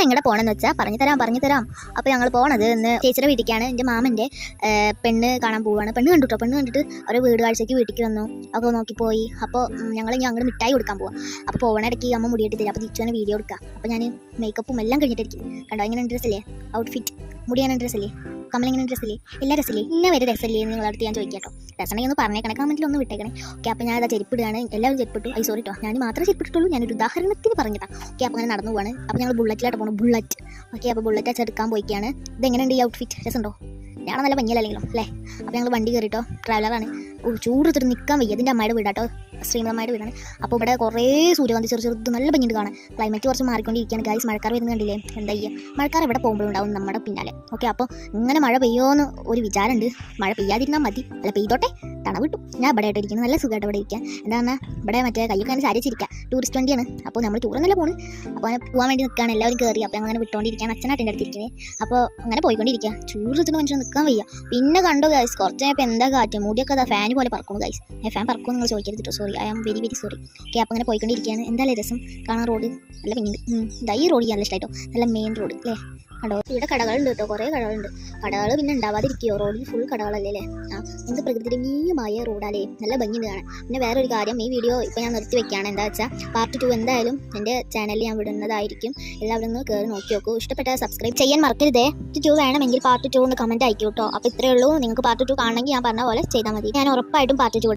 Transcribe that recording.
എങ്ങനെ പോകണമെന്ന് വെച്ചാൽ പറഞ്ഞു തരാം. അപ്പോൾ ഞങ്ങൾ പോണത് ഇന്ന് ചേച്ചിയുടെ വീട്ടിലേക്കാണ്. എൻ്റെ മാമൻ്റെ പെണ്ണ് കാണാൻ പോവുകയാണ്. പെണ്ണ് കണ്ടിട്ട് ഒരു വീട് കാഴ്ചയ്ക്ക് വീട്ടിലേക്ക് വന്നു. അപ്പോൾ നോക്കിപ്പോയി. അപ്പോൾ ഞങ്ങൾ ഇനി അങ്ങോട്ട് മിഠായി കൊടുക്കാൻ പോവാം. അപ്പോൾ പോകണ ഇടയ്ക്ക് അമ്മ മുടിയിട്ട് തരും. അപ്പോൾ തിരിച്ചു തന്നെ വീഡിയോ എടുക്കാം. അപ്പോൾ ഞാൻ മേക്കപ്പും എല്ലാം കഴിഞ്ഞിട്ടിരിക്കും. കണ്ടോ ഇങ്ങനെ ഡ്രസ്സല്ലേ, ഔട്ട്ഫിറ്റ് മുടിയാണ് ഡ്രസ്സല്ലേ, കമ്മലിങ്ങനെ ഡ്രസ്സല്ലേ, എല്ലാ ഡ്രസ്സല്ലേ, ഇന്ന വരെ ഡ്രസ്സല്ലേ എന്ന് നിങ്ങളടുത്ത് ഞാൻ ചോദിക്കാം കേട്ടോ. രസമുണ്ടെങ്കിൽ ഒന്ന് പറഞ്ഞേക്കണേ, കമൻറ്റിൽ ഒന്ന് വിട്ടേക്കണേ. ഓക്കെ, അപ്പോൾ ഞാൻ ചെരുപ്പിടുകയാണ്. എല്ലാവരും ചെരുപ്പിട്ടു. സോറി കേട്ടോ, ഞാൻ മാത്രമേ ചെരുപ്പിട്ടുള്ളൂ. ഞാനൊരു ഉദാഹരണത്തിന് പറഞ്ഞതാണ്. ഓക്കെ, അപ്പോൾ അങ്ങനെ നടന്നു പോവാണ്. അപ്പോൾ ഞങ്ങൾ ബുള്ളറ്റിലായിട്ട് പോകണം. ബുള്ളറ്റ്. ഓക്കെ, അപ്പോൾ ബുള്ളറ്റ് ചെറുക്കാൻ പോയിക്കാണ്. ഇതെങ്ങനെയുണ്ട് ഈ ഔട്ട്ഫിറ്റ്? രസമുണ്ടോ? ഞാൻ നല്ല ഭംഗിയല്ലെങ്കിലും അല്ലേ? അപ്പോൾ ഞങ്ങൾ വണ്ടി കയറിട്ടോ. ട്രാവലറാണ്. ചൂടെടുത്തിട്ട് നിൽക്കാൻ വയ്യ. ഇതിൻ്റെ അമ്മയുടെ വീടാട്ടോ, ശ്രീമതമ്മയുടെ വീടാണ്. അപ്പോൾ ഇവിടെ കുറേ സൂര്യകാന്തി ചെറുത് നല്ല ഭംഗിയുണ്ട് കാണാൻ. ക്ലൈമറ്റ് കുറച്ച് മാറിക്കൊണ്ടിരിക്കുകയാണ് ഗൈസ്. മഴക്കാർ വരുന്നത് കണ്ടില്ലേ? എന്താ ചെയ്യുക, മഴക്കാർ എവിടെ പോകുമ്പോഴുണ്ടാവും നമ്മുടെ പിന്നാലെ. ഓക്കെ, അപ്പോൾ ഇങ്ങനെ മഴ പെയ്യുമെന്ന് ഒരു വിചാരമുണ്ട്. മഴ പെയ്യാതിരുന്നാൽ മതി. അല്ല, പെയ്തോട്ടെ, തണവ് കിട്ടും. ഞാൻ ഇവിടെ ആയിട്ട് ഇരിക്കുന്നത്, നല്ല സുഖമായിട്ട് ഇവിടെ ഇരിക്കാൻ. എന്താണ് ഇവിടെ മറ്റേ കയ്യൊക്കെ ഞാൻ സാരിച്ചിരിക്കുക. ടൂറിസ്റ്റ് വണ്ടിയാണ്. അപ്പോൾ നമ്മൾ ടൂറെന്നല്ല പോകുന്നത്. അപ്പോൾ അങ്ങനെ പോകാൻ വേണ്ടി നിൽക്കുകയാണ്. എല്ലാവരും കയറി. അപ്പോൾ അങ്ങനെ വിട്ടുകൊണ്ടിരിക്കുകയാണ്. അച്ഛനാട്ടിൻ്റെ അടുത്തിരിക്കുന്നത്. അപ്പോൾ അങ്ങനെ പോയിക്കൊണ്ടിരിക്കുക. ചൂട് മനുഷ്യൻ നിൽക്കാൻ വയ്യ. പിന്നെ കണ്ടു ഗൈസ്, കുറച്ച് കഴിഞ്ഞപ്പോൾ എന്താ കാറ്റ്, മുടിയൊക്കെ അതാ ഫാൻ പോലെ പറക്കുന്നു ഗൈസ്. ഫാൻ പറക്കുമെന്ന് നിങ്ങൾ ചോദിക്കരുത്. Sorry, I am very sorry. Okay, അപ്പോൾ അങ്ങനെ പോയിക്കൊണ്ടിരിക്കുകയാണ്. എന്തായാലും രസം കാണാൻ. റോഡ് നല്ല പിന്നീട് ഇതാ ഈ റോഡ് നല്ല ഇഷ്ടമായിട്ടോ. നല്ല മെയിൻ റോഡ് അല്ലേ? കണ്ടോ, ഇവിടെ കടകളുണ്ട് കേട്ടോ, കുറേ കടകളുണ്ട്. കടകൾ പിന്നെ ഉണ്ടാവാതിരിക്കുകയോ? റോഡിൽ ഫുൾ കടകളല്ലേ അല്ലേ? എന്ത് പ്രകൃതിരമീയമായ റോഡാലേ, നല്ല ഭംഗി കാണാൻ. പിന്നെ വേറൊരു കാര്യം, ഈ വീഡിയോ ഇപ്പോൾ ഞാൻ നിർത്തി വെക്കുകയാണ്. എന്താ വെച്ചാൽ പാർട്ട് 2 എന്തായാലും എൻ്റെ ചാനലിൽ ഞാൻ വിടുന്നതായിരിക്കും. എല്ലാവരും ഒന്ന് കയറി നോക്കി നോക്കൂ. ഇഷ്ടപ്പെട്ടാൽ സബ്സ്ക്രൈബ് ചെയ്യാൻ മറക്കരുതേ. പാർട്ട് 2 വേണമെങ്കിൽ പാർട്ട് 2 എന്ന് കമൻറ്റ് അയക്കും കേട്ടോ. അപ്പോൾ ഇത്രയേ ഉള്ളൂ. നിങ്ങൾക്ക് പാർട്ട് 2 കാണണമെങ്കിൽ ഞാൻ പറഞ്ഞ പോലെ ചെയ്താൽ മതി. ഞാൻ ഉറപ്പായിട്ടും പാർട്ട് 2